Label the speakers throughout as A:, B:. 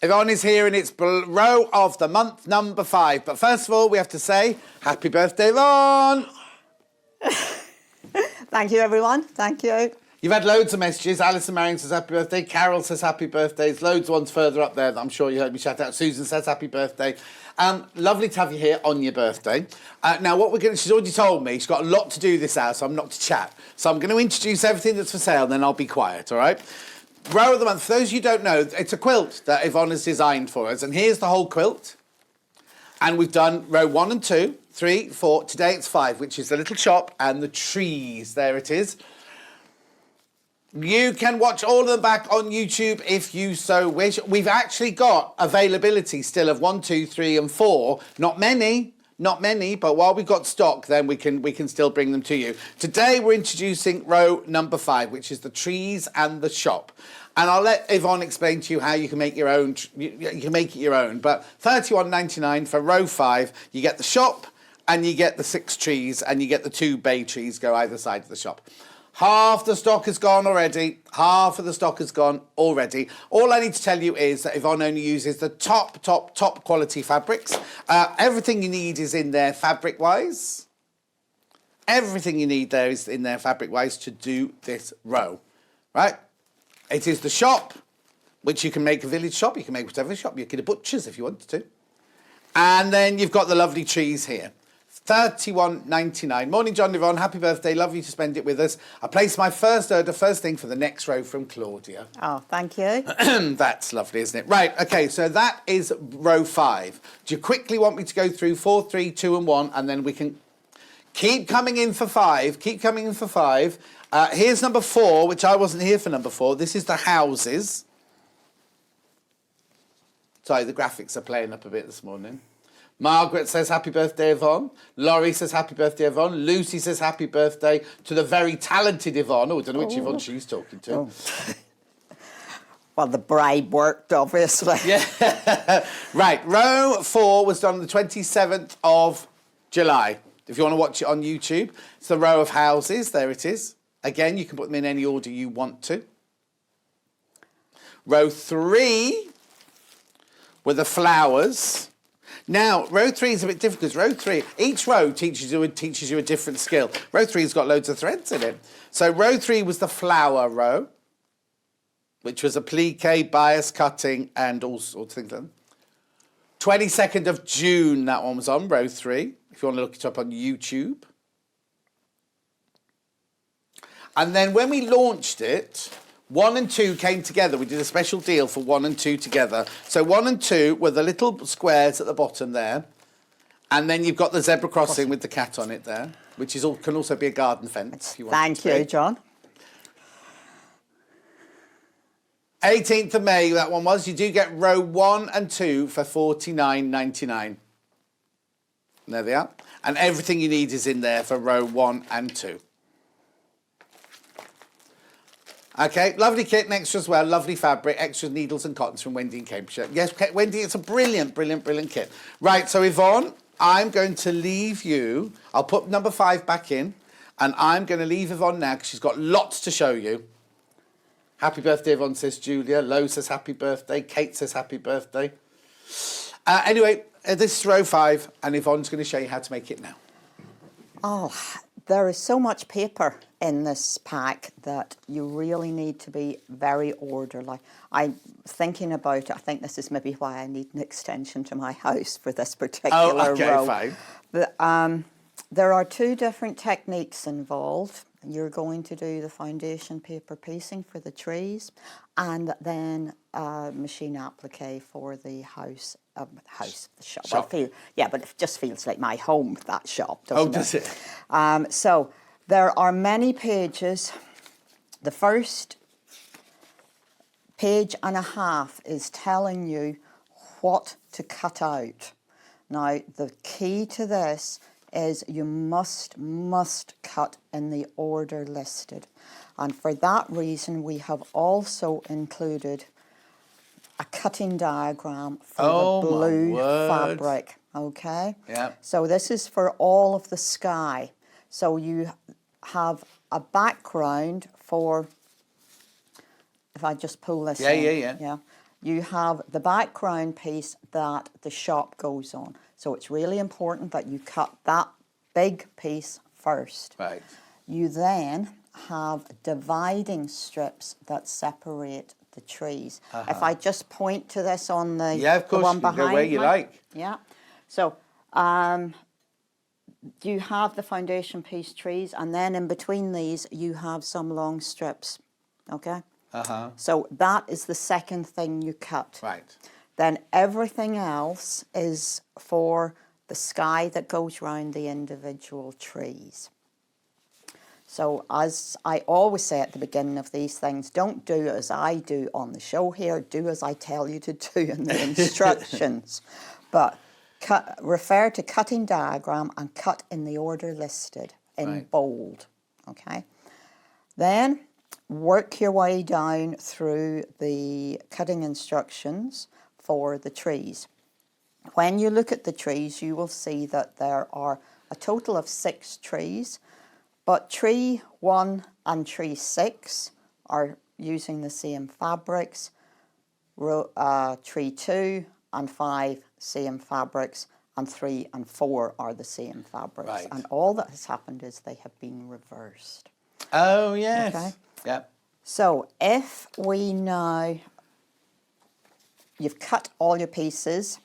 A: Yvonne is here and it's row of the month number 5. But first of all, we have to say, happy birthday, Yvonne!
B: Thank you, everyone. Thank you.
A: You've had loads of messages. Alison Marion says happy birthday. Carol says happy birthday. There's loads of ones further up there that I'm sure you heard me shout out. Susan says happy birthday. Lovely to have you here on your birthday. Now, what we're going to... She's already told me she's got a lot to do this hour, so I'm not to chat. So I'm going to introduce everything that's for sale, and then I'll be quiet, all right? Row of the month. For those of you who don't know, it's a quilt that Yvonne has designed for us. And here's the whole quilt. And we've done row 1 and 2, 3, 4. Today it's 5, which is the little shop and the trees. There it is. You can watch all of them back on YouTube if you so wish. We've actually got availability still of 1, 2, 3 and 4. Not many, but while we've got stock, then we can still bring them to you. Today we're introducing row number 5, which is the trees and the shop. And I'll let Yvonne explain to you how you can make your own. You can make it your own. But £31.99 for row 5. You get the shop and you get the 6 trees and you get the 2 bay trees go either side of the shop. Half the stock has gone already. Half of the stock has gone already. All I need to tell you is that Yvonne only uses the top quality fabrics. Everything you need is in there fabric-wise. Everything you need there is in there fabric-wise to do this row, right? It is the shop, which you can make a village shop. You can make whatever shop. You can get a butcher's if you wanted to. And then you've got the lovely trees here. £31.99. Morning, John and Yvonne. Happy birthday. Lovely to spend it with us. I placed my first order first thing for the next row from Claudia.
B: Oh, thank you.
A: That's lovely, isn't it? Right, OK, so that is row 5. Do you quickly want me to go through 4, 3, 2 and 1, and then we can keep coming in for 5. Keep coming in for 5. Here's number 4, which I wasn't here for number 4. This is the houses. Sorry, the graphics are playing up a bit this morning. Margaret says happy birthday, Yvonne. Laurie says happy birthday, Yvonne. Lucy says happy birthday to the very talented Yvonne. Oh, I don't know which Yvonne she's talking to.
B: Oh. Well, the bribe worked, obviously.
A: Yeah. Right, row 4 was done on the 27th of July. If you want to watch it on YouTube, it's the row of houses. There it is. Again, you can put them in any order you want to. Row 3 were the flowers. Now, row 3 is a bit different because row 3, each row teaches you a different skill. Row 3's got loads of threads in it. So row 3 was the flower row, which was applique, bias cutting, and all sorts of things like that. 22nd of June, that one was on, row 3, if you want to look it up on YouTube. And then when we launched it, 1 and 2 came together. We did a special deal for 1 and 2 together. So 1 and 2 were the little squares at the bottom there. And then you've got the zebra crossing with the cat on it there, which is can also be a garden fence. If you want.
B: Thank you, John.
A: 18th of May, that one was. You do get row 1 and 2 for £49.99. There they are. And everything you need is in there for row 1 and 2. OK, lovely kit and extra as well. Lovely fabric, extra needles and cottons from Wendy in Cambridgeshire. Yes, Wendy, it's a brilliant kit. Right, so Yvonne, I'm going to leave you. I'll put number 5 back in, and I'm going to leave Yvonne now because she's got lots to show you. Happy birthday, Yvonne, says Julia. Lo says happy birthday. Kate says happy birthday. Anyway, this is row 5, and Yvonne's going to show you how to make it now.
B: Oh, there is so much paper in this pack that you really need to be very orderly. I'm thinking about it. I think this is maybe why I need an extension to my house for this particular row.
A: Fine.
B: But, there are 2 different techniques involved. You're going to do the foundation paper piecing for the trees and then machine applique for the house, the shop. Well, yeah, but it just feels like my home, that shop, doesn't it?
A: Oh, does it?
B: So there are many pages. The first page and a half is telling you what to cut out. Now, the key to this is you must cut in the order listed. And for that reason, we have also included a cutting diagram for the blue fabric, okay?
A: Yeah.
B: So this is for all of the sky. So you have a background for, if I just pull this in.
A: Yeah.
B: you have the background piece that the shop goes on. So it's really important that you cut that big piece first.
A: Right.
B: You then have dividing strips that separate the trees. If I just point to this on the,
A: Yeah, of course,
B: the one
A: you can
B: behind
A: go where you
B: me.
A: like.
B: Yeah. So you have the foundation piece trees, and then in between these you have some long strips. Okay? So that is the second thing you cut.
A: Right.
B: Then everything else is for the sky that goes round the individual trees. So as I always say at the beginning of these things, don't do as I do on the show here, do as I tell you to do in the instructions. But refer to cutting diagram and cut in the order listed in bold, okay? Then work your way down through the cutting instructions for the trees. When you look at the trees, you will see that there are a total of 6 trees, but tree 1 and tree 6 are using the same fabrics, tree 2 and 5 same fabrics, and 3 and 4 are the same fabrics.
A: Right.
B: And all that has happened is they have been reversed.
A: Oh, yes.
B: Okay.
A: Yep.
B: So if we now, you've cut all your pieces,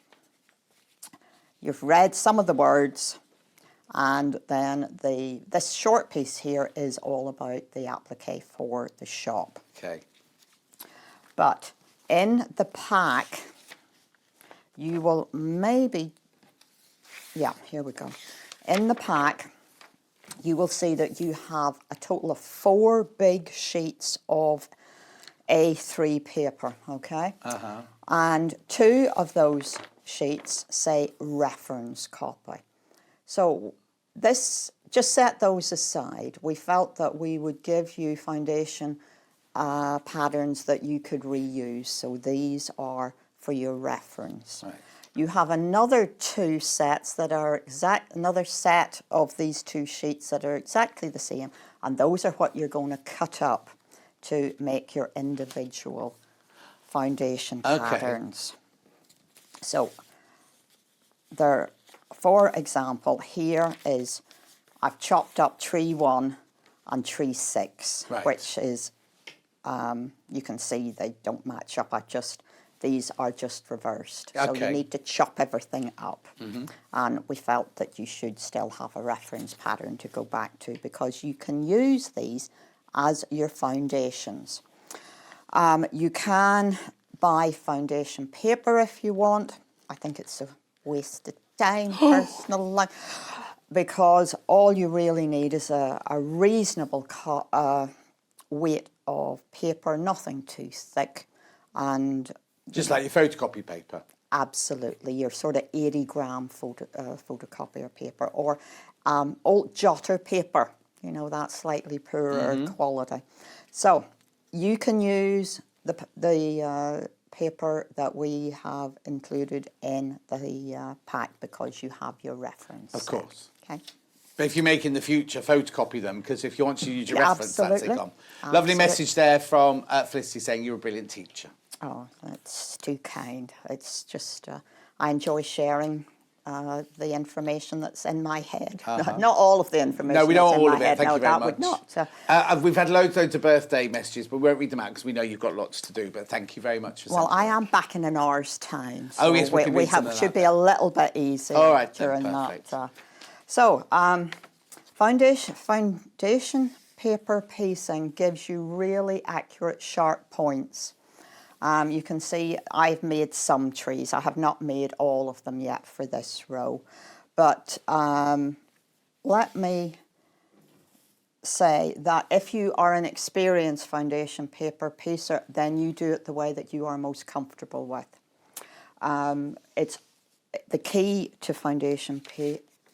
B: you've read some of the words, and then this short piece here is all about the applique for the shop.
A: Okay.
B: But in the pack, you will maybe, yeah, here we go. In the pack, you will see that you have a total of 4 big sheets of A3 paper, okay? And 2 of those sheets say reference copy. So this, just set those aside. We felt that we would give you foundation patterns that you could reuse. So these are for your reference.
A: Right.
B: You have another 2 sets that are another set of these 2 sheets that are exactly the same, and those are what you're going to cut up to make your individual foundation patterns. So there, for example, here is, I've chopped up tree 1 and tree 6, which is, you can see they don't match up. These are just reversed. So you need to chop everything up. And we felt that you should still have a reference pattern to go back to, because you can use these as your foundations. You can buy foundation paper if you want. I think it's a waste of time, personally, because all you really need is a reasonable weight of paper, nothing too thick, and
A: just like your photocopy paper.
B: Absolutely, your sort of 80-gram photocopier paper, or old jotter paper, you know, that slightly poorer quality. So you can use the paper that we have included in the pack, because you have your reference.
A: Of course.
B: Okay.
A: But if you make in the future, photocopy them, because if you want to use your reference, that's it gone.
B: Absolutely.
A: Lovely message there from Felicity saying you're a brilliant teacher.
B: Oh, that's too kind. It's just, I enjoy sharing the information that's in my head. Not all of the information.
A: No, we don't
B: that's
A: all
B: in my
A: of it.
B: head.
A: Thank
B: no,
A: you very
B: that
A: much.
B: Would not. So,
A: we've had loads of birthday messages, but we won't read them out because we know you've got lots to do. But thank you very much for
B: well,
A: sending
B: I
A: them.
B: am back in an hour's time. So
A: Oh, yes, we can read some of
B: should
A: that
B: be
A: then.
B: a little bit easier
A: All right, then,
B: during
A: perfect.
B: that. So, foundation paper piecing gives you really accurate, sharp points. You can see I've made some trees. I have not made all of them yet for this row. But let me say that if you are an experienced foundation paper piecer, then you do it the way that you are most comfortable with. It's the key to foundation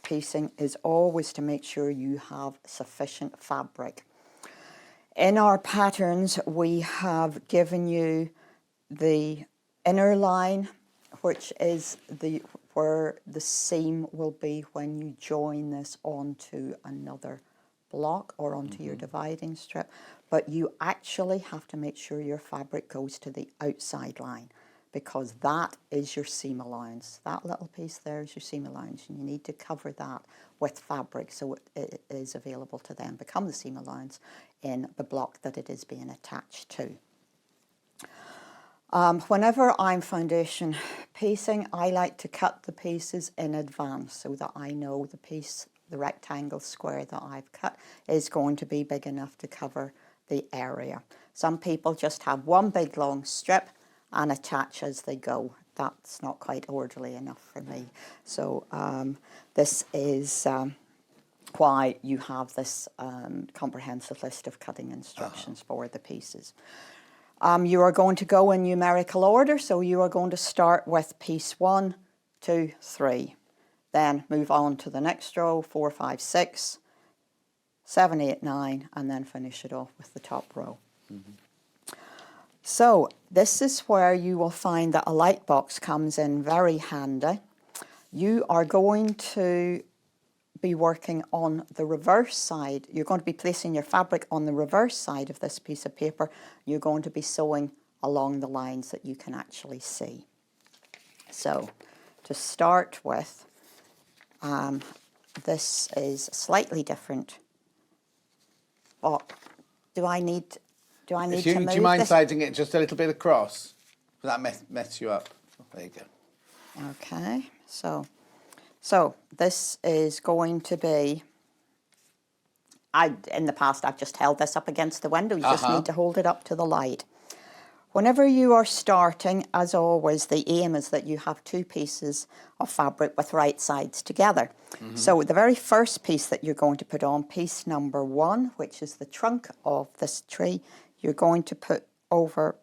B: piecing is always to make sure you have sufficient fabric. In our patterns, we have given you the inner line, which is where the seam will be when you join this onto another block or onto your dividing strip. But you actually have to make sure your fabric goes to the outside line. because that is your seam allowance. That little piece there is your seam allowance, and you need to cover that with fabric so it is available to then become the seam allowance in the block that it is being attached to. Whenever I'm foundation piecing, I like to cut the pieces in advance so that I know the piece, the rectangle square that I've cut, is going to be big enough to cover the area. Some people just have one big long strip and attach as they go. That's not quite orderly enough for me. So this is why you have this comprehensive list of cutting instructions for the pieces. You are going to go in numerical order, so you are going to start with piece 1, 2, 3. Then move on to the next row, 4, 5, 6, 7, 8, 9, and then finish it off with the top row. So this is where you will find that a light box comes in very handy. You are going to be working on the reverse side. You're going to be placing your fabric on the reverse side of this piece of paper. You're going to be sewing along the lines that you can actually see. So to start with, this is slightly different. But do I need to move
A: Do you mind
B: this?
A: sliding it just a little bit across? Will that mess you up? There you go.
B: Okay, so this is going to be, in the past I've just held this up against the window. You just need to hold it up to the light. Whenever you are starting, as always, the aim is that you have two pieces of fabric with right sides together. So the very first piece that you're going to put on, piece number 1, which is the trunk of this tree, you're going to put over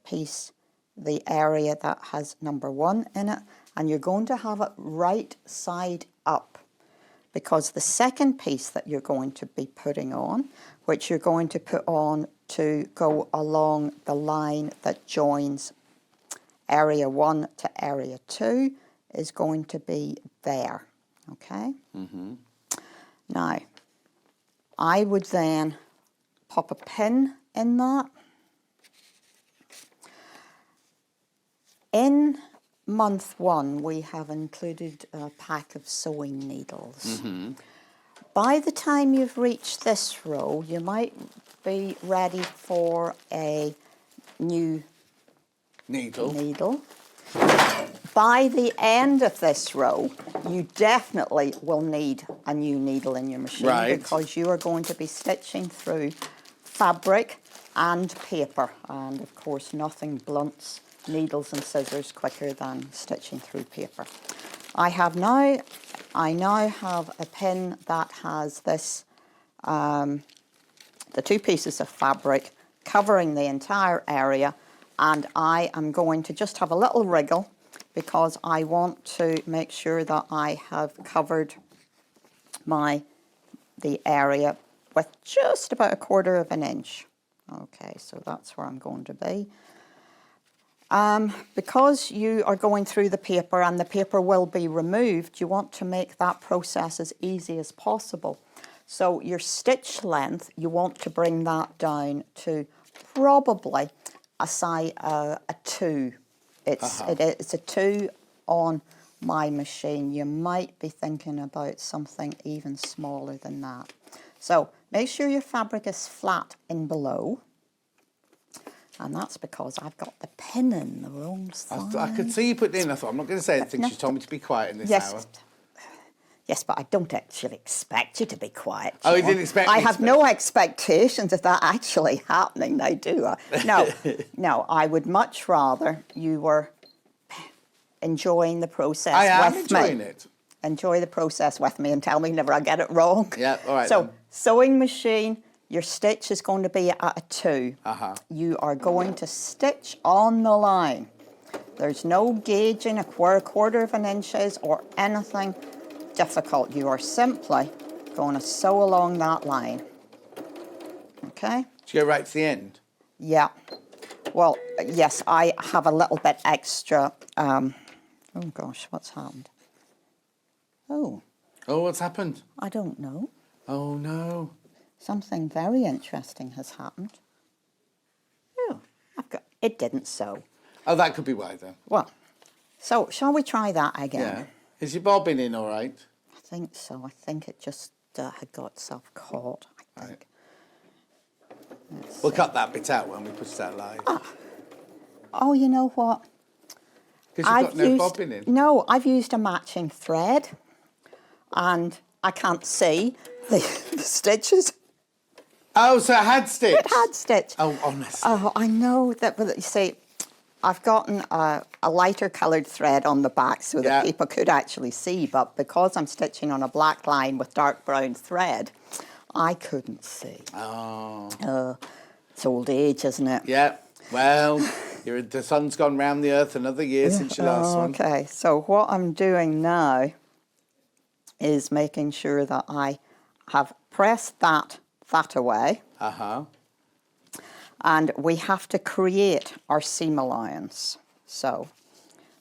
B: the area that has number 1 in it, and you're going to have it right side up, because the second piece that you're going to be putting on, which you're going to put on to go along the line that joins area 1 to area 2, is going to be there, okay? Now, I would then pop a pin in that. In month 1, we have included a pack of sewing needles. By the time you've reached this row, you might be ready for a new needle. By the end of this row, you definitely will need a new needle in your machine, because you are going to be stitching through fabric and paper, and of course nothing blunts needles and scissors quicker than stitching through paper. I now have a pin that has this, the two pieces of fabric covering the entire area, and I am going to just have a little wriggle because I want to make sure that I have covered the area with just about 1/4 of an inch. Okay, so that's where I'm going to be. Because you are going through the paper and the paper will be removed, you want to make that process as easy as possible. So your stitch length, you want to bring that down to probably a 2. It's a 2 on my machine. You might be thinking about something even smaller than that. So make sure your fabric is flat in below. And that's because I've got the pin in the wrong side.
A: I could see you put it in. I thought, I'm not going to say anything. She told me to be quiet in this hour.
B: Yes, but I don't actually expect you to be quiet.
A: Oh, you didn't expect me
B: I have no expectations of that actually happening now, do I? No, I would much rather you were enjoying the process with me.
A: I am enjoying it.
B: Enjoy the process with me and tell me whenever I get it wrong.
A: Yeah, all right.
B: So, sewing machine, your stitch is going to be at a 2. You are going to stitch on the line. There's no gauging a 1/4 of an inch or anything difficult. You are simply going to sew along that line. Okay?
A: Do you go right to the end?
B: Yeah. Well, yes, I have a little bit extra. Oh gosh, what's happened? Oh,
A: what's happened?
B: I don't know.
A: Oh, no.
B: Something very interesting has happened. Oh, it didn't sew.
A: Oh, that could be why, then.
B: Well, So, shall we try that again?
A: Yeah. Is your bobbin in all right?
B: I think so. I think it just had got itself caught, I think.
A: Right.
B: Let's
A: We'll
B: see.
A: cut that bit out when we put that live.
B: Oh, you know what?
A: Because you've got no bobbin in.
B: No, I've used a matching thread, and I can't see the stitches.
A: Oh, so it had stitch.
B: It had stitch.
A: Oh, honestly.
B: Oh, I know that, but you see, I've gotten a lighter coloured thread on the back so that people could actually see, but because I'm stitching on a black line with dark brown thread, I couldn't see.
A: Oh.
B: It's old age, isn't it?
A: Yeah. Well, the sun's gone round the earth another year since your last one.
B: Okay, so what I'm doing now is making sure that I have pressed that away.
A: Uh-huh.
B: And we have to create our seam allowance. So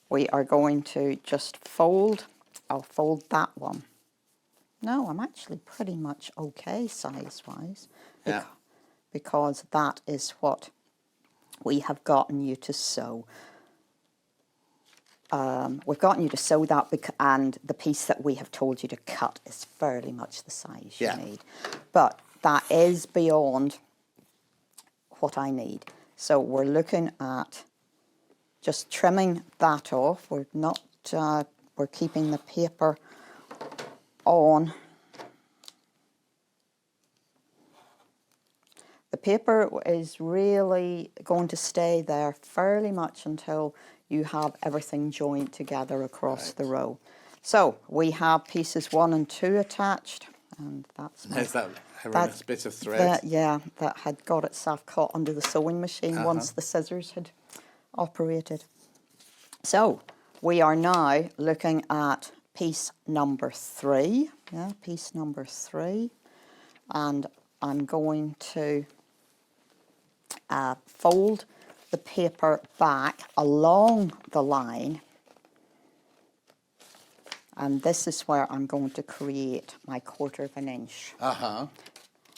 B: we are going to just fold. I'll fold that one. No, I'm actually pretty much okay size-wise.
A: Yeah.
B: Because that is what we have gotten you to sew. We've gotten you to sew that, and the piece that we have told you to cut is fairly much the size you need. But that is beyond what I need. So we're looking at just trimming that off. We're not, we're keeping the paper on. The paper is really going to stay there fairly much until you have everything joined together across the row. So we have pieces 1 and 2 attached, and that's
A: There's that horrendous bit of thread.
B: that had got itself caught under the sewing machine once the scissors had operated. So we are now looking at piece number 3. Yeah, piece number 3, and I'm going to fold the paper back along the line, and this is where I'm going to create my 1/4 inch.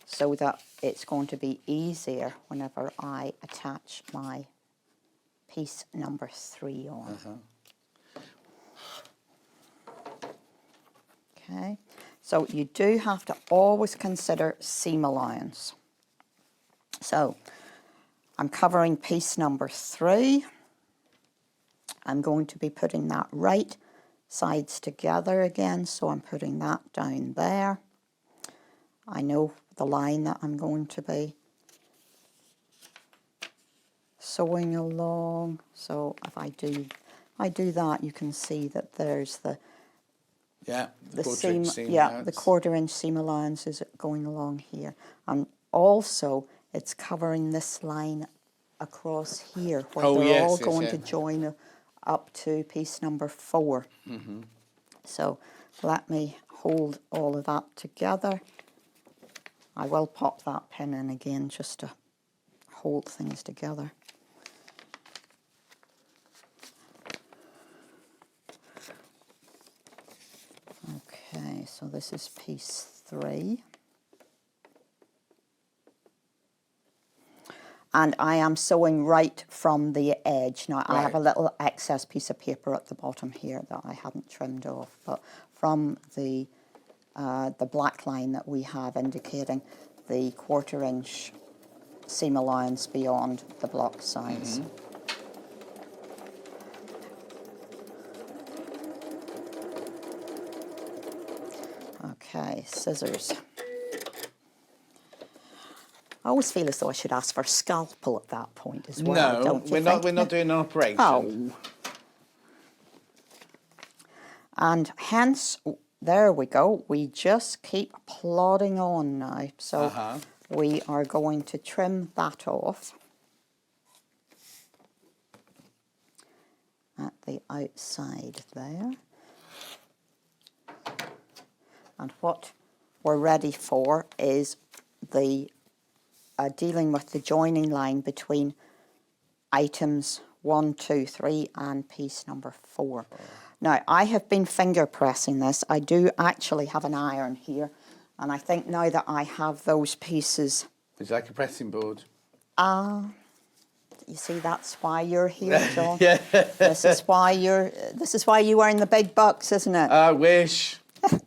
B: So that it's going to be easier whenever I attach my piece number 3 on. Okay, so you do have to always consider seam allowance. So I'm covering piece number 3. I'm going to be putting that right sides together again, so I'm putting that down there. I know the line that I'm going to be sewing along, so if I do that, you can see that there's the seam, the 1/4 inch seam allowance is going along here, and also it's covering this line across here where they're all going to join up to piece number 4. So let me hold all of that together. I will pop that pin in again just to hold things together. Okay, so this is piece 3. And I am sewing right from the edge. Now, I have a little excess piece of paper at the bottom here that I hadn't trimmed off, but from the black line that we have indicating the 1/4 inch seam allowance beyond the block size. Okay, scissors. I always feel as though I should ask for a scalpel at that point as well.
A: No,
B: don't you
A: we're
B: think?
A: not doing an operation.
B: Oh. And hence, there we go. We just keep plodding on now. So we are going to trim that off at the outside there. And what we're ready for is the dealing with the joining line between items 1, 2, 3 and piece number 4. Now, I have been finger pressing this. I do actually have an iron here, and I think now that I have those pieces...
A: It's like a pressing board.
B: You see, that's why you're here, John.
A: Yeah.
B: This is why you earn the big bucks, isn't it?
A: I wish.
B: Okay.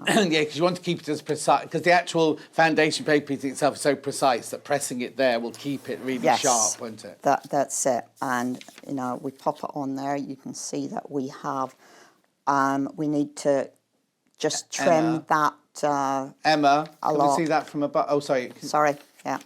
A: Yeah, because you want to keep it as precise, because the actual foundation paper itself is so precise that pressing it there will keep it really sharp, won't it?
B: That's it. And, you know, we pop it on there. You can see that we have, we need to just trim that
A: Emma,
B: a
A: can
B: lot.
A: we see that from above? Oh, sorry.
B: Sorry, yeah.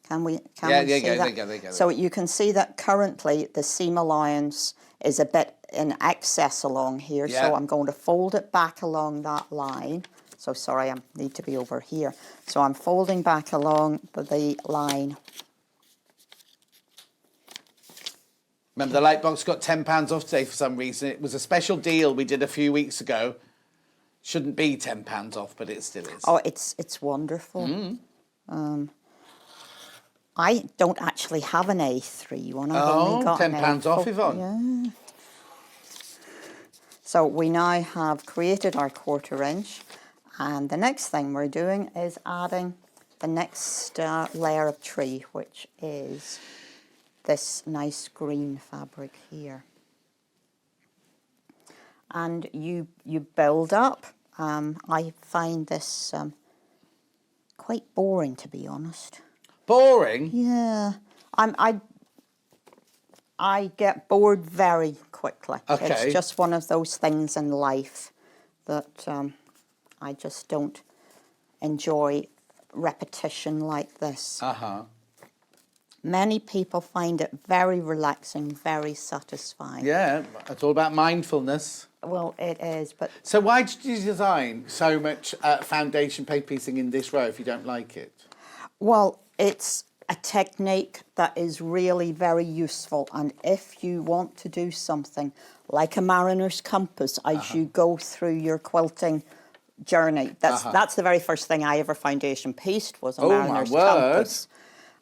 B: Can we see
A: there you
B: that?
A: go.
B: So you can see that currently the seam allowance is a bit in excess along here.
A: Yeah.
B: So I'm going to fold it back along that line. So sorry, I need to be over here. So I'm folding back along the line.
A: Remember, the light box got £10 off today for some reason. It was a special deal we did a few weeks ago. Shouldn't be £10 off, but it still is.
B: Oh, it's wonderful. I don't actually have an A3 one. I've only got
A: £10 off, Yvonne.
B: Yeah. So we now have created our 1/4 inch, and the next thing we're doing is adding the next layer of tree, which is this nice green fabric here. And you build up. I find this quite boring, to be honest.
A: Boring?
B: Yeah, I get bored very quickly.
A: Okay.
B: It's just one of those things in life that I just don't enjoy repetition like this.
A: Uh-huh.
B: Many people find it very relaxing, very satisfying.
A: Yeah, it's all about mindfulness.
B: Well, it is, but...
A: So why did you design so much foundation paper piecing in this row if you don't like it?
B: Well, it's a technique that is really very useful, and if you want to do something like a mariner's compass as you go through your quilting journey, that's the very first thing I ever foundation pieced was a mariner's compass.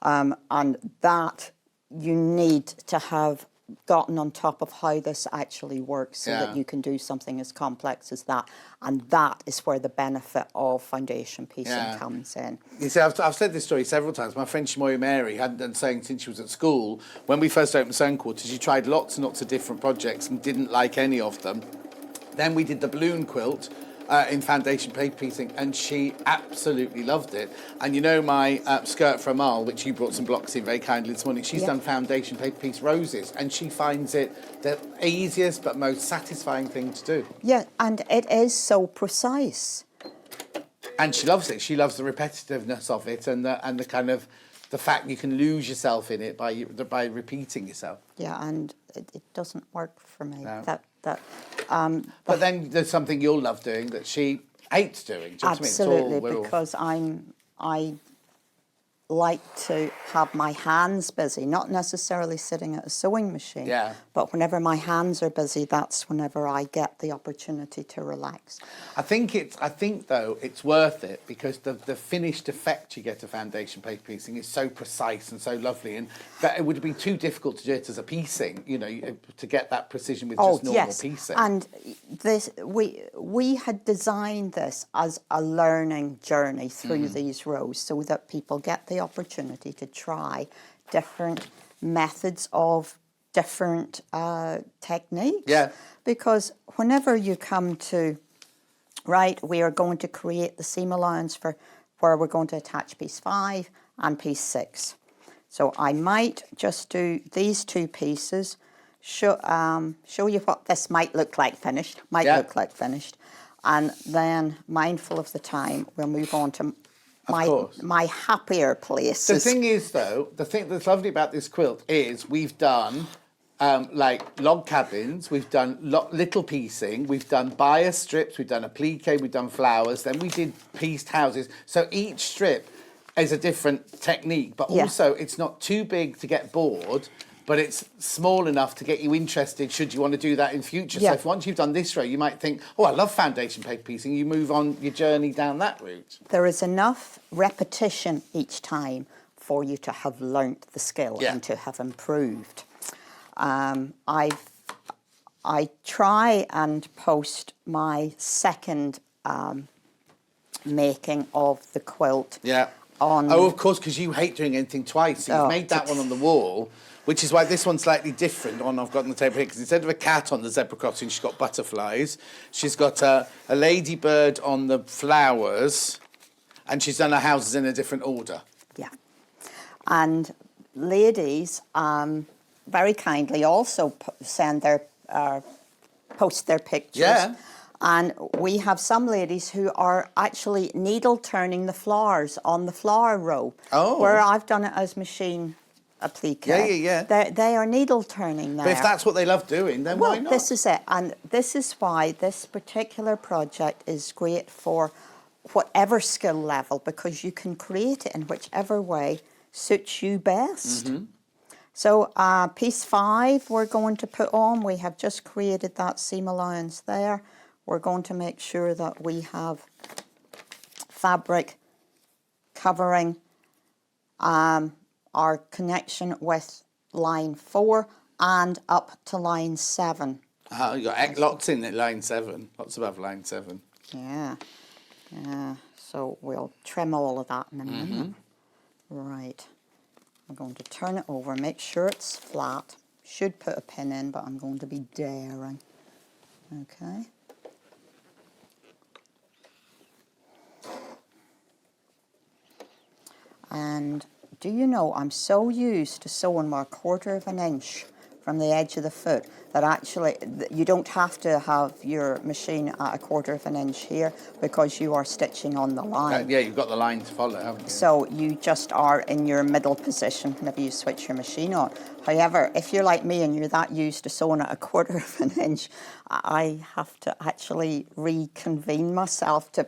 B: And that you need to have gotten on top of how this actually works so that you can do something as complex as that. And that is where the benefit of foundation piecing comes in.
A: You see, I've said this story several times. My friend Shimoy Mary hadn't done sewing since she was at school. When we first opened Sewing Quarter, she tried lots and lots of different projects and didn't like any of them. Then we did the balloon quilt in foundation paper piecing, and she absolutely loved it. And you know my skirt from Al, which you brought some blocks in very kindly this morning, she's done foundation paper piece roses, and she finds it the easiest but most satisfying thing to do.
B: Yeah, and it is so precise.
A: And she loves it. She loves the repetitiveness of it and the kind of the fact you can lose yourself in it by repeating yourself.
B: Yeah, and it doesn't work for me.
A: No.
B: But
A: then there's something you'll love doing that she hates doing. Do you know what I mean?
B: Absolutely, because I like to have my hands busy, not necessarily sitting at a sewing machine.
A: Yeah.
B: But whenever my hands are busy, that's whenever I get the opportunity to relax.
A: I think though it's worth it because the finished effect you get of foundation paper piecing is so precise and so lovely, and that it would be too difficult to do it as a piecing, you know, to get that precision with just normal piecing.
B: And this we had designed this as a learning journey through these rows so that people get the opportunity to try different methods of different techniques.
A: Yeah.
B: Because whenever you come to, right, we are going to create the seam allowance for where we're going to attach piece 5 and piece 6. So I might just do these two pieces, show you what this might look like finished, and then mindful of the time, we'll move on to my happier places.
A: The thing is, though, the thing that's lovely about this quilt is we've done like log cabins, we've done little piecing, we've done bias strips, we've done applique, we've done flowers, then we did pieced houses. So each strip is a different technique, but also it's not too big to get bored, but it's small enough to get you interested should you want to do that in future. So if once you've done this row, you might think, oh, I love foundation paper piecing. You move on your journey down that route.
B: There is enough repetition each time for you to have learnt the skill and to have improved. I try and post my second making of the quilt.
A: Yeah.
B: On
A: Oh, of course, because you hate doing anything twice. So you've
B: Oh,
A: made that one on the wall, which is why this one's slightly different on I've got on the table here, because instead of a cat on the zebra crossing, she's got butterflies. She's got a ladybird on the flowers, and she's done her houses in a different order.
B: Yeah. And ladies very kindly also send their post their pictures.
A: Yeah.
B: And we have some ladies who are actually needle turning the flowers on the flower row.
A: Oh.
B: Where I've done it as machine applique.
A: Yeah.
B: They are needle turning there.
A: But if that's what they love doing, then why not?
B: Well, this is it. And this is why this particular project is great for whatever skill level, because you can create it in whichever way suits you best.
A: Mm-hmm.
B: So piece 5 we're going to put on. We have just created that seam allowance there. We're going to make sure that we have fabric covering our connection with line 4 and up to line 7.
A: You got lots in at line 7, lots above line 7.
B: Yeah. So we'll trim all of that in a minute. Right. I'm going to turn it over, make sure it's flat. Should put a pin in, but I'm going to be daring. Okay. And do you know, I'm so used to sewing with 1/4 of an inch from the edge of the foot that actually you don't have to have your machine at 1/4 of an inch here, because you are stitching on the line.
A: Yeah, you've got the line to follow, haven't you?
B: So you just are in your middle position whenever you switch your machine on. However, if you're like me and you're that used to sewing at 1/4 of an inch, I have to actually reconvene myself to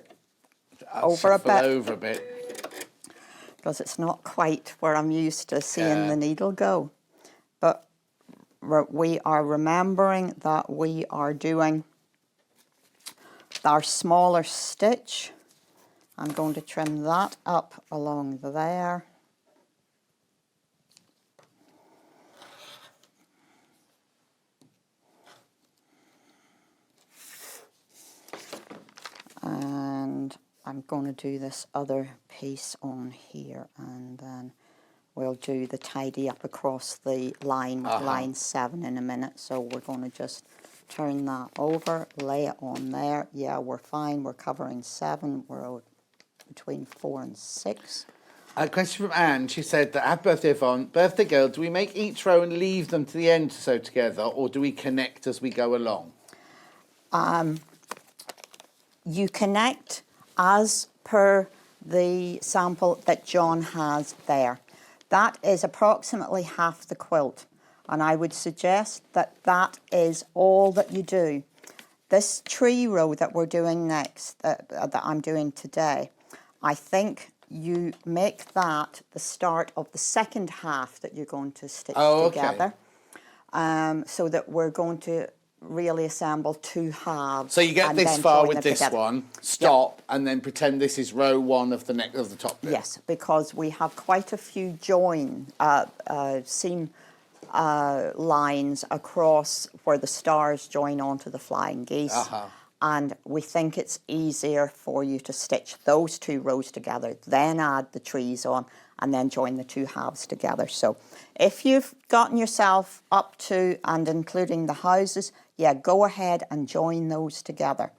B: over a bit. Because it's not quite where I'm used to seeing the needle go. But we are remembering that we are doing our smaller stitch. I'm going to trim that up along there. And I'm going to do this other piece on here, and then we'll do the tidy up across the line with line 7 in a minute. So we're going to just turn that over, lay it on there. Yeah, we're fine. We're covering 7. We're between 4 and 6.
A: A question from Anne. She said that, happy birthday, Yvonne. Birthday girl, do we make each row and leave them to the end to sew together, or do we connect as we go along?
B: You connect as per the sample that John has there. That is approximately half the quilt, and I would suggest that that is all that you do. This tree row that we're doing next, that I'm doing today, I think you make that the start of the second half that you're going to stitch together. So that we're going to really assemble 2 halves.
A: So you get this far with this one, stop, and then pretend this is row 1 of the neck of the top bit.
B: Yes, because we have quite a few seam lines across where the stars join onto the flying geese. And we think it's easier for you to stitch those 2 rows together, then add the trees on, and then join the 2 halves together. So if you've gotten yourself up to and including the houses, yeah, go ahead and join those together.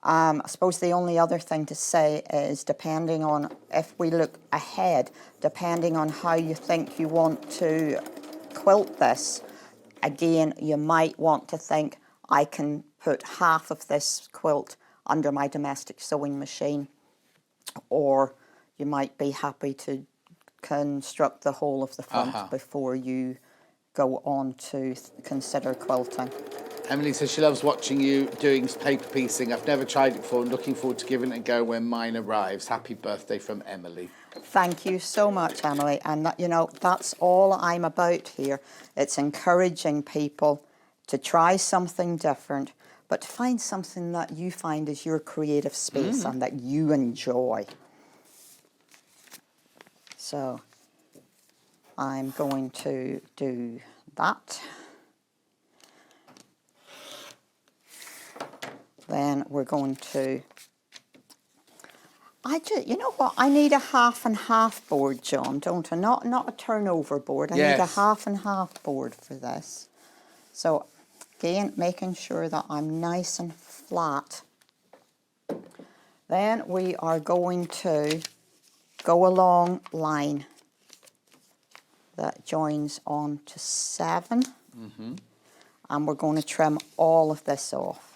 B: I suppose the only other thing to say is, depending on, if we look ahead, depending on how you think you want to quilt this, again, you might want to think, I can put half of this quilt under my domestic sewing machine, or you might be happy to construct the whole of the front before you go on to consider quilting.
A: Emily says she loves watching you doing paper piecing. I've never tried it before and looking forward to giving it a go when mine arrives. Happy birthday from Emily.
B: Thank you so much, Emily. And that, you know, that's all I'm about here. It's encouraging people to try something different, but to find something that you find is your creative space and that you enjoy. So I'm going to do that. then we're going to... you know what? I need a half and half board, John, don't I? Not a turnover board. I need a half and half board for this. So, again, making sure that I'm nice and flat. Then we are going to go along line that joins on to 7. And we're going to trim all of this off.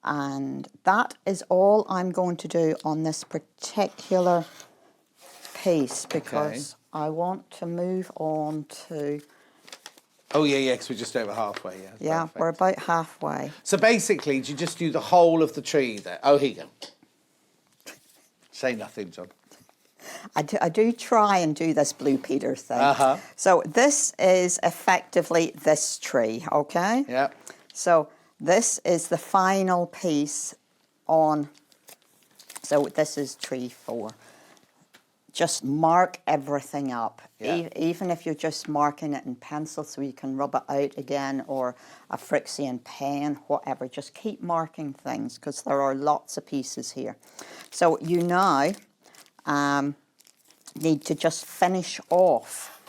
B: And that is all I'm going to do on this particular piece, because I want to move on to...
A: Oh, yeah, because we're just over halfway, yeah.
B: Yeah,
A: Perfect.
B: we're about halfway.
A: So basically, do you just do the whole of the tree there? Oh, here you go. Say nothing, John.
B: I do try and do this Blue Peter thing. So this is effectively this tree, okay?
A: Yeah.
B: So this is the final piece on, so this is tree 4. Just mark everything up, even if you're just marking it in pencil so you can rub it out again, or a Frixian pen, whatever. Just keep marking things, because there are lots of pieces here. So you now need to just finish off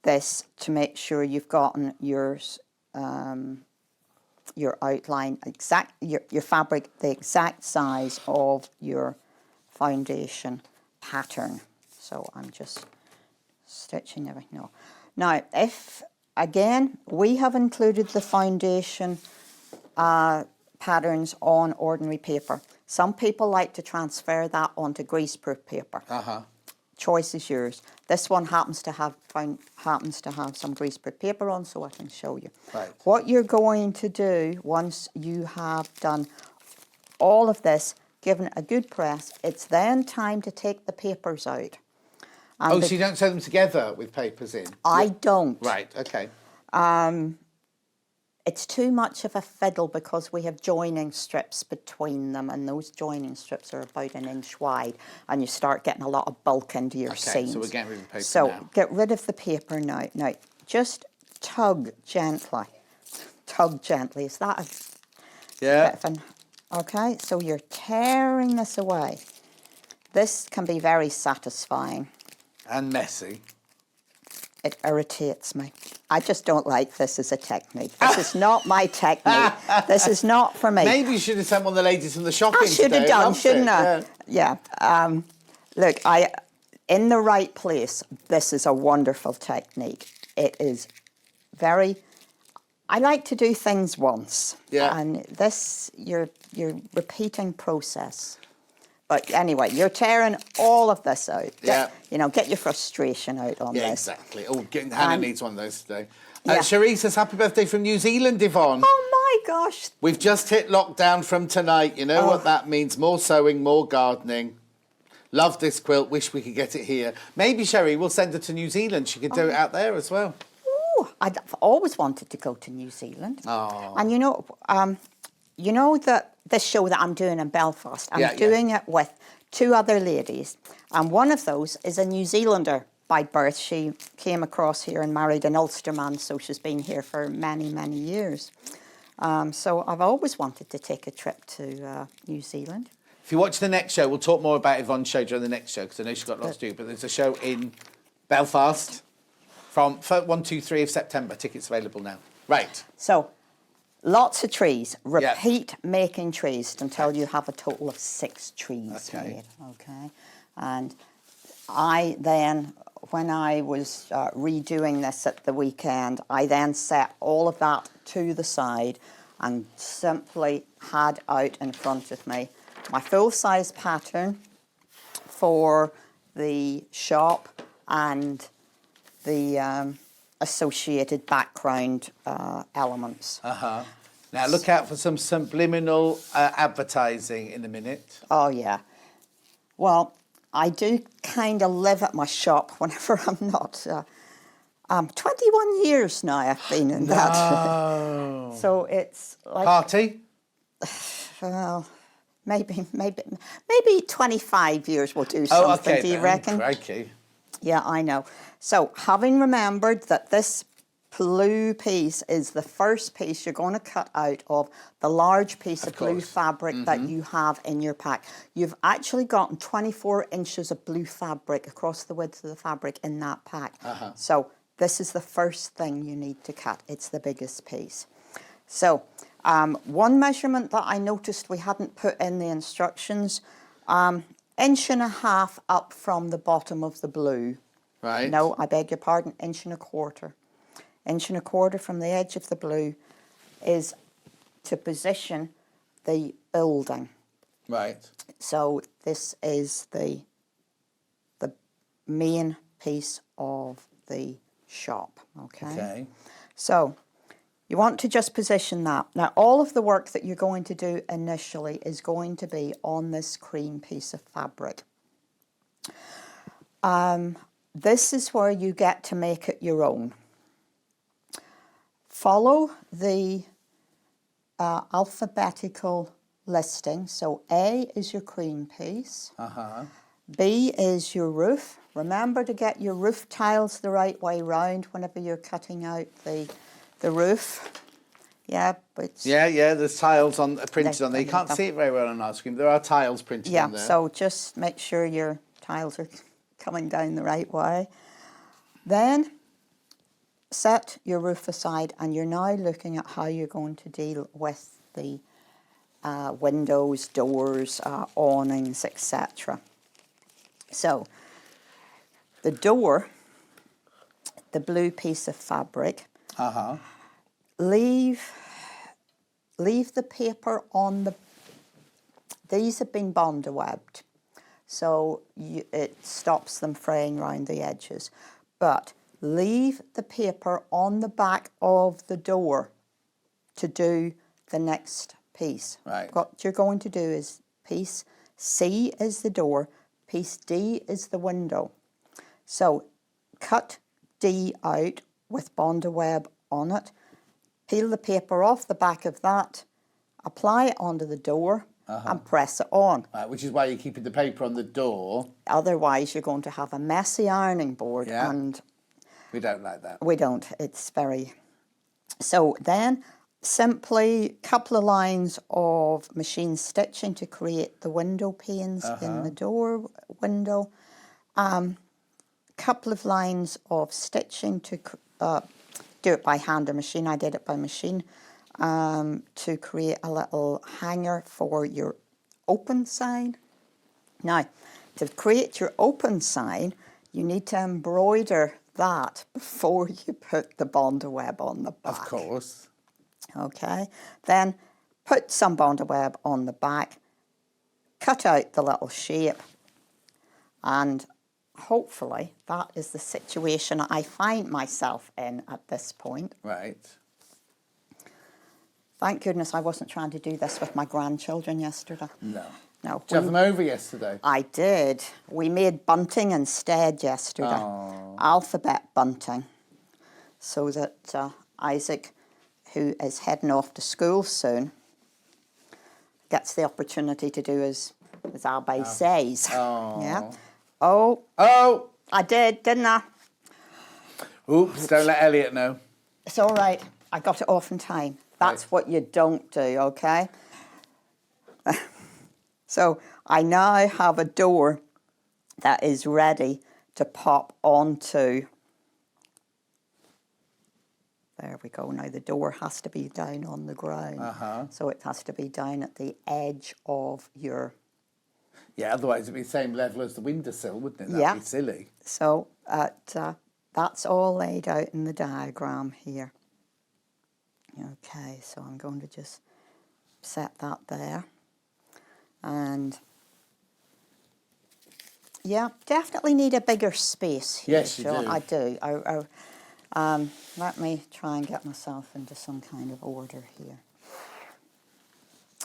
B: this to make sure you've gotten your outline, your fabric, the exact size of your foundation pattern. So I'm just stitching everything off. Now, if, again, we have included the foundation patterns on ordinary paper. Some people like to transfer that onto greaseproof paper. Choice is yours. This one happens to have some greaseproof paper on, so I can show you.
A: Right.
B: What you're going to do once you have done all of this, given it a good press, it's then time to take the papers out. And
A: so you don't sew them together with papers in?
B: I don't.
A: Right, okay.
B: It's too much of a fiddle because we have joining strips between them, and those joining strips are about 1 inch wide, and you start getting a lot of bulk into your seams.
A: So we're getting rid of the paper
B: So
A: now.
B: get rid of the paper now. Now, just tug gently. Tug gently. Is that a bit of an... Okay, so you're tearing this away. This can be very satisfying.
A: And messy.
B: It irritates me. I just don't like this as a technique. This is not my technique. This is not for me.
A: Maybe you should have sent one of the ladies from the shopping
B: I should have done, shouldn't I?
A: Yeah.
B: Look, in the right place, this is a wonderful technique. It is very... I like to do things once.
A: Yeah.
B: And this, you're repeating process. But anyway, you're tearing all of this out. Get your frustration out on this.
A: Yeah, exactly. Oh, Hannah needs one of those today.
B: Yeah.
A: Cherie says, happy birthday from New Zealand, Yvonne.
B: Oh, my gosh.
A: We've just hit lockdown from tonight. You know what that means. More sewing, more gardening. Love this quilt. Wish we could get it here. Maybe, Cherie, we'll send her to New Zealand. She could do it out there as well.
B: Oh, I've always wanted to go to New Zealand.
A: Oh.
B: And you know that this show that I'm doing in Belfast, I'm doing it with 2 other ladies, and one of those is a New Zealander by birth. She came across here and married an Ulsterman, so she's been here for many, many years. So I've always wanted to take a trip to New Zealand.
A: If you watch the next show, we'll talk more about Yvonne's show during the next show, because I know she's got lots to do, but there's a show in Belfast from 1, 2, 3 of September. Tickets available now. Right.
B: So... lots of trees. Repeat making trees until you have a total of 6 trees made. Okay. And I then, when I was redoing this at the weekend, I then set all of that to the side and simply had out in front of me my full-size pattern for the shop and the associated background elements.
A: Now look out for some subliminal advertising in a minute.
B: Oh yeah. Well, I do kind of live at my shop whenever I'm not. 21 years now I've been in that. So it's like
A: Party?
B: Well, maybe 25 years will do something. Do you reckon?
A: Crikey.
B: Yeah, I know. So, having remembered that this blue piece is the first piece you're going to cut out of the large piece of blue fabric that you have in your pack. You've actually gotten 24 inches of blue fabric across the width of the fabric in that pack. So this is the first thing you need to cut. It's the biggest piece. So one measurement that I noticed we hadn't put in the instructions, 1.5 inches up from the bottom of the blue.
A: Right.
B: No, I beg your pardon, 1.25 inches. 1.25 inches from the edge of the blue is to position the building.
A: Right.
B: So this is the main piece of the shop, okay? So you want to just position that. Now all of the work that you're going to do initially is going to be on this cream piece of fabric. This is where you get to make it your own. Follow the alphabetical listing. So A is your cream piece. B is your roof. Remember to get your roof tiles the right way round whenever you're cutting out the roof. Yeah, but
A: yeah. There's tiles printed on there. You can't see it very well on our screen. There are tiles printed on there.
B: Yeah, so just make sure your tiles are coming down the right way. Then set your roof aside, and you're now looking at how you're going to deal with the windows, doors, awnings, etc. So the door, the blue piece of fabric, leave the paper on the, these have been bonder webbed, so it stops them fraying around the edges, but leave the paper on the back of the door to do the next piece.
A: Right.
B: What you're going to do is piece C is the door, piece D is the window. So cut D out with bonder web on it, peel the paper off the back of that, apply it onto the door and press it on.
A: Right, which is why you're keeping the paper on the door.
B: Otherwise you're going to have a messy ironing board, and
A: we don't like that.
B: we don't. It's very... So then simply a couple of lines of machine stitching to create the window panes in the door window. Couple of lines of stitching to do it by hand or machine. I did it by machine to create a little hanger for your open sign. Now, to create your open sign, you need to embroider that before you put the bonder web on the back.
A: Of course.
B: Okay, then put some bonder web on the back, cut out the little shape, and hopefully that is the situation I find myself in at this point.
A: Right.
B: Thank goodness I wasn't trying to do this with my grandchildren yesterday.
A: No.
B: No.
A: Did you have them over yesterday?
B: I did. We made bunting instead yesterday.
A: Oh.
B: Alphabet bunting. So that Isaac, who is heading off to school soon, gets the opportunity to do as Albay says.
A: Oh.
B: Yeah. Oh.
A: Oh!
B: I did, didn't I?
A: Oops, don't let Elliot know.
B: It's all right. I got it off in time. That's what you don't do, okay? So I now have a door that is ready to pop onto. There we go. Now the door has to be down on the ground. So it has to be down at the edge of your...
A: Yeah, otherwise it'd be the same level as the windowsill, wouldn't it? That'd be silly.
B: So that's all laid out in the diagram here. Okay, so I'm going to just set that there. And yeah, definitely need a bigger space here.
A: Yes, you do.
B: I do. Let me try and get myself into some kind of order here.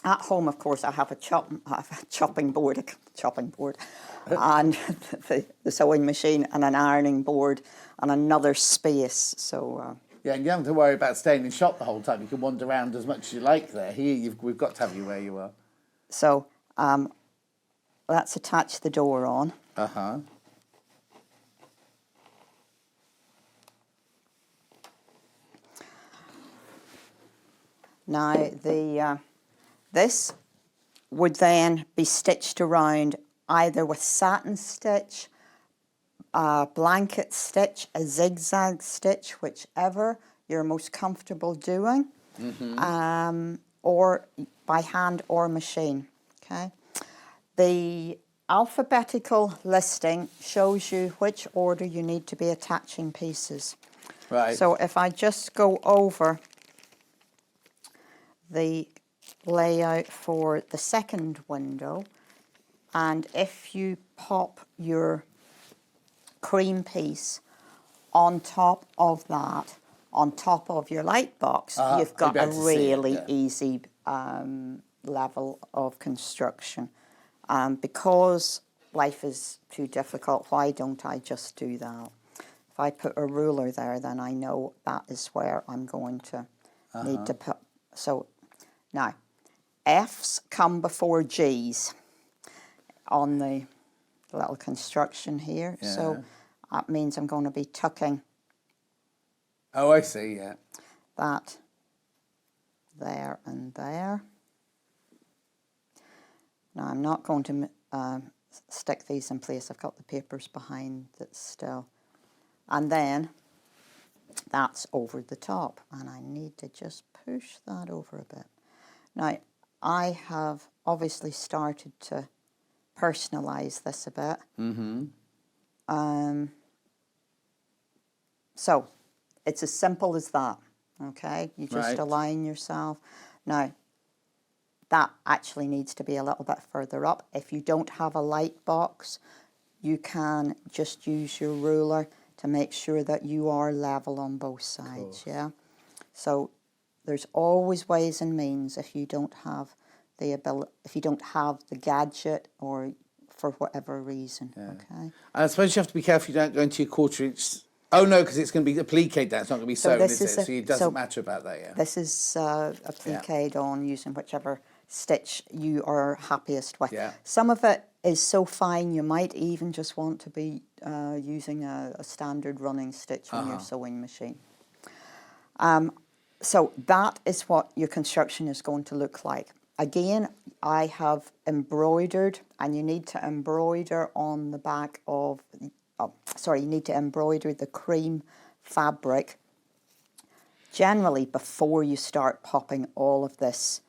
B: At home, of course, I have a chopping board, and the sewing machine, and an ironing board, and another space. So.
A: Yeah, and you don't have to worry about staying in shop the whole time. You can wander around as much as you like there. Here, we've got to have you where you are.
B: So, let's attach the door on. Now, this would then be stitched around either with satin stitch, a blanket stitch, a zigzag stitch, whichever you're most comfortable doing, or by hand or machine, okay? The alphabetical listing shows you which order you need to be attaching pieces.
A: Right.
B: So if I just go over the layout for the second window, and if you pop your cream piece on top of that, on top of your light box, you've got a really easy level of construction. Because life is too difficult, why don't I just do that? If I put a ruler there, then I know that is where I'm going to need to put. So now, F's come before G's on the little construction here.
A: Yeah.
B: So that means I'm going to be tucking.
A: Oh, I see, yeah.
B: That there and there. Now I'm not going to stick these in place. I've got the papers behind it still. And then that's over the top. And I need to just push that over a bit. Now, I have obviously started to personalise this a bit. So, it's as simple as that, okay? You just align yourself. Now, that actually needs to be a little bit further up. If you don't have a light box, you can just use your ruler to make sure that you are level on both sides, yeah? So there's always ways and means if you don't have the ability, if you don't have the gadget or for whatever reason, okay?
A: And I suppose you have to be careful you don't go into your 1/4 inch. Oh no, because it's going to be appliqued down. It's not going to be sewn, is it? So it doesn't matter about that, yeah.
B: This is appliqued on using whichever stitch you are happiest with.
A: Yeah.
B: Some of it is so fine you might even just want to be using a standard running stitch on your sewing machine. So that is what your construction is going to look like. Again, I have embroidered, and you need to embroider on the back of, you need to embroider the cream fabric generally before you start popping all of this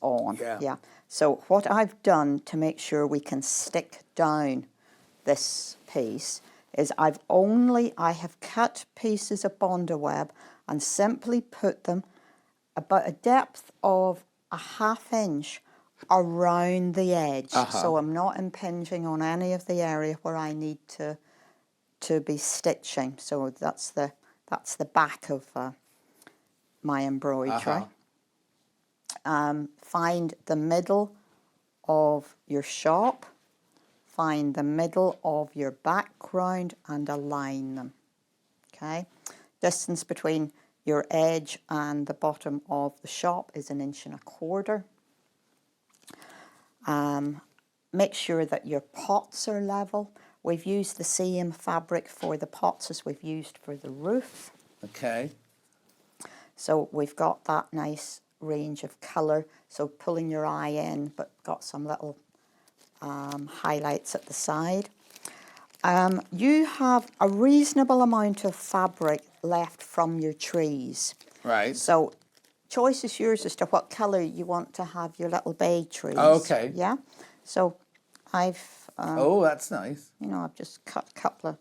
B: on. Yeah. So what I've done to make sure we can stick down this piece is I have cut pieces of Bondo web and simply put them about a depth of a 1/2 inch around the edge. So I'm not impinging on any of the area where I need to be stitching. So that's the back of my embroidery. Find the middle of your shop, find the middle of your background and align them, okay? Distance between your edge and the bottom of the shop is 1.25 inches. Make sure that your pots are level. We've used the same fabric for the pots as we've used for the roof.
A: Okay.
B: So we've got that nice range of colour, so pulling your eye in, but got some little highlights at the side. You have a reasonable amount of fabric left from your trees.
A: Right.
B: So choice is yours as to what colour you want to have your little bay trees.
A: Oh, okay.
B: Yeah. So I've...
A: oh, that's nice.
B: You know, I've just cut a couple of...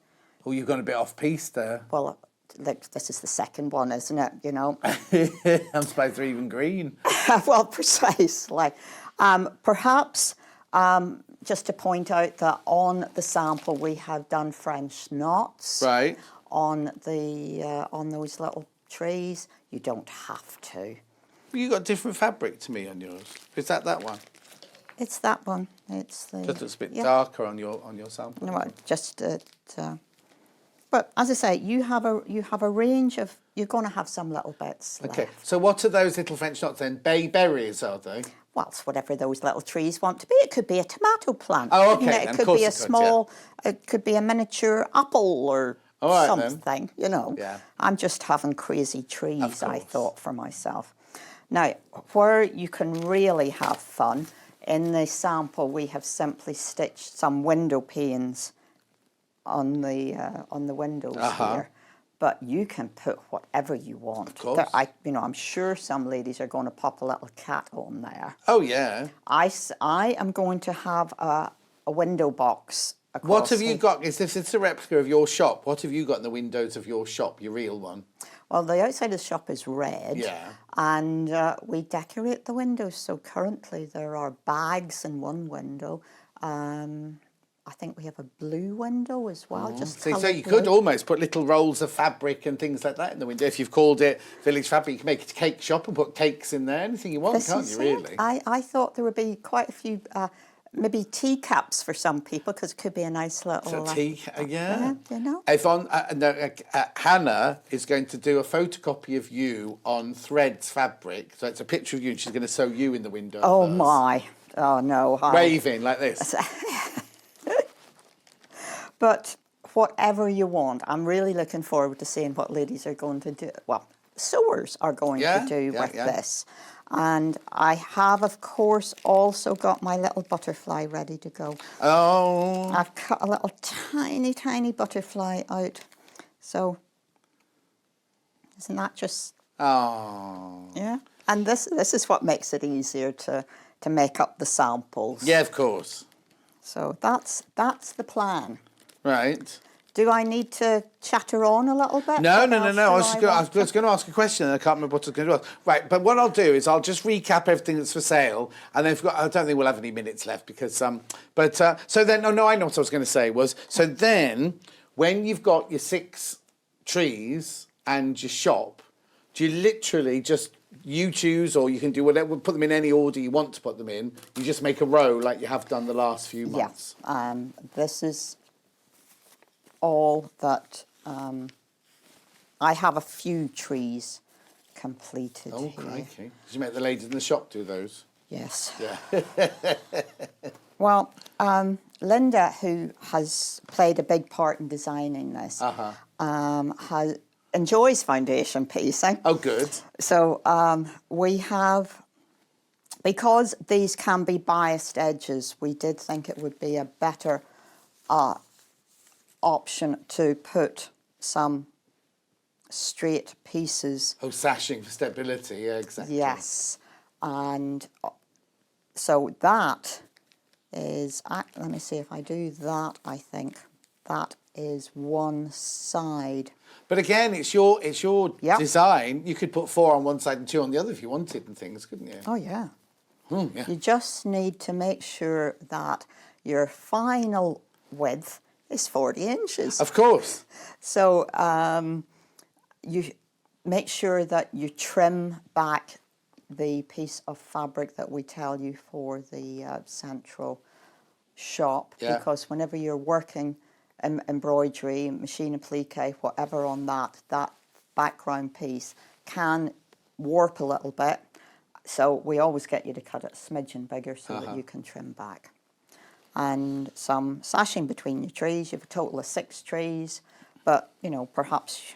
A: Oh, you've gone a bit off piece there.
B: Well, like, this is the second one, isn't it? You know.
A: I'm surprised they're even green.
B: Well, precisely. Perhaps just to point out that on the sample we have done French knots.
A: Right.
B: On those little trees. You don't have to.
A: You got different fabric to me on yours. Is that one?
B: It's that one. It's the.
A: Just looks a bit darker on your sample.
B: No, just but as I say, you have a range of. You're going to have some little bits
A: Okay.
B: left.
A: So what are those little French knots then? Bay berries, are they?
B: Well, it's whatever those little trees want to be. It could be a tomato plant.
A: Oh, okay.
B: You know, it could be a small. It could be a miniature apple or something. Then. You know.
A: Yeah.
B: I'm just having crazy trees. I thought for myself. Now, where you can really have fun, in the sample we have simply stitched some window panes on the windows here. But you can put whatever you want.
A: Of course.
B: I'm sure some ladies are going to pop a little cat on there.
A: Oh, yeah.
B: I am going to have a window box across.
A: What have you got? It's a replica of your shop. What have you got in the windows of your shop, your real one?
B: Well, the outside of the shop is red.
A: Yeah.
B: And we decorate the windows. So currently there are bags in one window. I think we have a blue window as well.
A: So you could almost put little rolls of fabric and things like that in the window. If you've called it Village Fabric, you can make a cake shop and put cakes in there. Anything you want, can't you, really?
B: I thought there would be quite a few, maybe teacups for some people, because it could be a nice little...
A: So yeah.
B: You know.
A: Yvonne, Hannah is going to do a photocopy of you on threads fabric. So it's a picture of you and she's going to sew you in the window.
B: Oh, my. Oh, no.
A: Waving like this.
B: But whatever you want, I'm really looking forward to seeing what ladies are going to do. Well, sewers are going to do with this. And I have, of course, also got my little butterfly ready to go.
A: Oh.
B: I've cut a little tiny, tiny butterfly out. So, isn't that just...
A: Oh.
B: Yeah. And this is what makes it easier to make up the samples.
A: Yeah, of course.
B: So that's the plan.
A: Right.
B: Do I need to chatter on a little bit?
A: No. I was going to ask a question and I can't remember what I was going to ask. Right, but what I'll do is I'll just recap everything that's for sale, and then I don't think we'll have any minutes left because so then I know what I was going to say was, so then when you've got your 6 trees and your shop, do you literally just choose, or you can do whatever, put them in any order you want to put them in? You just make a row like you have done the last few months.
B: Yeah. This is all that I have a few trees completed here.
A: Crikey. Did you make the ladies in the shop do those?
B: Yes.
A: Yeah.
B: Well, Linda, who has played a big part in designing this, enjoys foundation piecing.
A: Oh, good.
B: So we have, because these can be biased edges, we did think it would be a better option to put some straight pieces.
A: Oh, sashing for stability, yeah, exactly.
B: Yes, and so that is, let me see if I do that, I think that is one side.
A: But again, it's your design. You could put 4 on one side and 2 on the other if you wanted and things, couldn't you?
B: Oh, yeah.
A: Yeah.
B: You just need to make sure that your final width is 40 inches.
A: Of course.
B: So you make sure that you trim back the piece of fabric that we tell you for the central shop, because whenever you're working embroidery, machine applique, whatever on that background piece can warp a little bit. So we always get you to cut it a smidgen bigger so that you can trim back. And some sashing between your trees. You have a total of 6 trees, but perhaps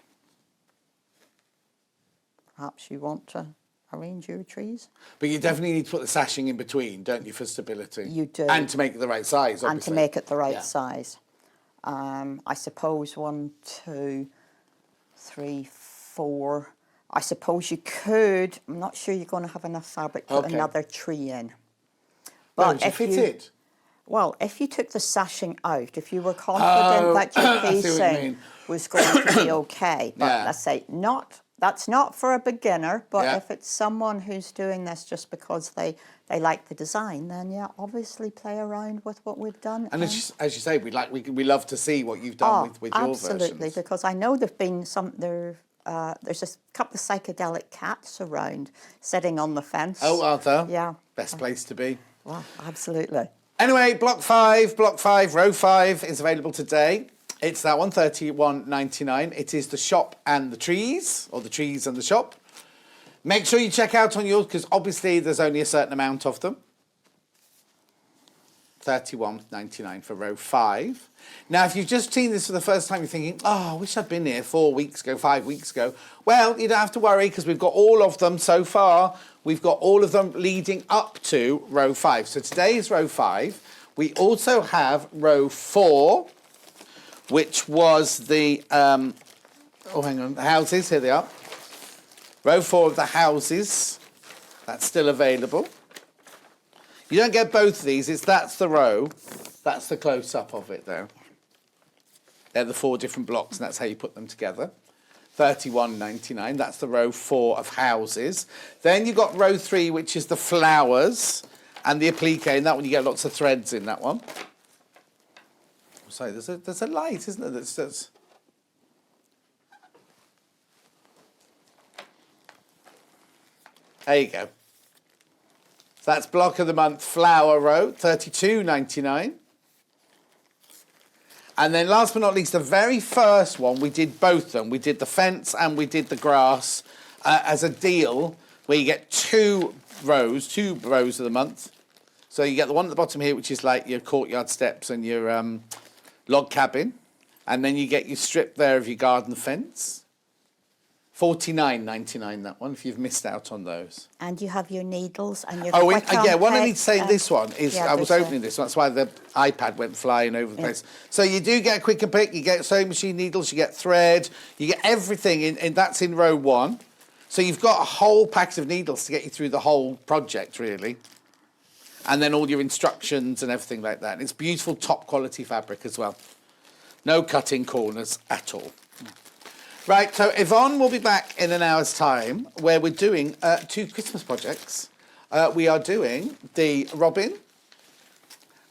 B: you want to arrange your trees.
A: But you definitely need to put the sashing in between, don't you, for stability?
B: You do.
A: And to make it the right size, obviously.
B: And to make it the right size. I suppose 1, 2, 3, 4. I suppose you could. I'm not sure you're going to have enough fabric to put another tree in.
A: But if you fit it.
B: Well, if you took the sashing out, if you were confident that your piecing was going to be okay, but let's say that's not for a beginner, but if it's someone who's doing this just because they like the design, then obviously play around with what we've done.
A: And as you say, we love to see what you've done with your versions.
B: Absolutely, because I know there've been there's a couple of psychedelic cats around sitting on the fence.
A: Oh, are there?
B: Yeah.
A: Best place to be.
B: Well, absolutely.
A: Anyway, block 5, row 5 is available today. It's that one, $31.99. It is the shop and the trees, or the trees and the shop. Make sure you check out on yours, because obviously there's only a certain amount of them. $31.99 for row 5. Now, if you've just seen this for the first time, you're thinking, oh, I wish I'd been here 4 weeks ago, 5 weeks ago. Well, you don't have to worry, because we've got all of them so far. we've got all of them leading up to row 5. So today is row 5. We also have row 4, which was the, the houses, here they are. Row 4 of the houses, that's still available. You don't get both of these, that's the row, that's the close-up of it though. They're the 4 different blocks, and that's how you put them together. £31.99, that's the row 4 of houses. Then you've got row 3, which is the flowers and the applique, and that one you get lots of threads in that one. Sorry, there's a light, isn't there? That's there you go. So that's block of the month flower row, £32.99. And then last but not least, the very first one, we did both of them. We did the fence and we did the grass as a deal where you get 2 rows of the month. So you get the one at the bottom here, which is like your courtyard steps and your log cabin. And then you get your strip there of your garden fence. £49.99 that one, if you've missed out on those.
B: And you have your needles and your
A: what I need to say in this one is, I was opening this one, that's why the iPad went flying over the place. So you do get a quick and pick, you get sewing machine needles, you get thread, you get everything, and that's in row 1. So you've got a whole packet of needles to get you through the whole project, really. And then all your instructions and everything like that. And it's beautiful, top quality fabric as well. No cutting corners at all. Right, so Yvonne will be back in an hour's time where we're doing 2 Christmas projects. We are doing the robin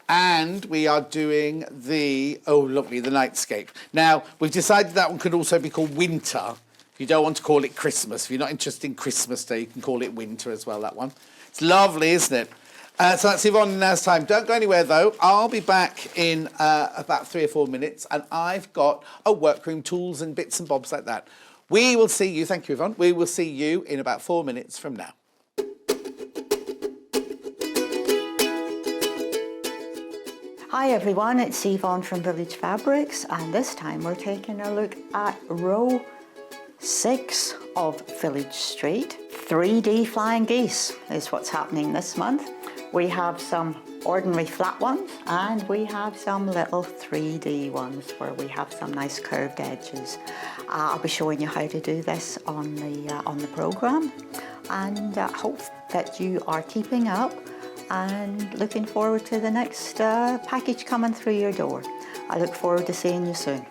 A: and we are doing the, the nightscape. Now, we've decided that one could also be called winter. You don't want to call it Christmas. If you're not interested in Christmas Day, you can call it winter as well, that one. It's lovely, isn't it? So that's Yvonne in an hour's time. Don't go anywhere, though. I'll be back in about 3 or 4 minutes, and I've got a workroom, tools and bits and bobs like that. We will see you, thank you, Yvonne. We will see you in about 4 minutes from now.
B: Hi everyone, it's Yvonne from Village Fabrics, and this time we're taking a look at row 6 of Village Street. 3D flying geese is what's happening this month. We have some ordinary flat ones and we have some little 3D ones where we have some nice curved edges. I'll be showing you how to do this on the programme, and hope that you are keeping up and looking forward to the next package coming through your door. I look forward to seeing you soon.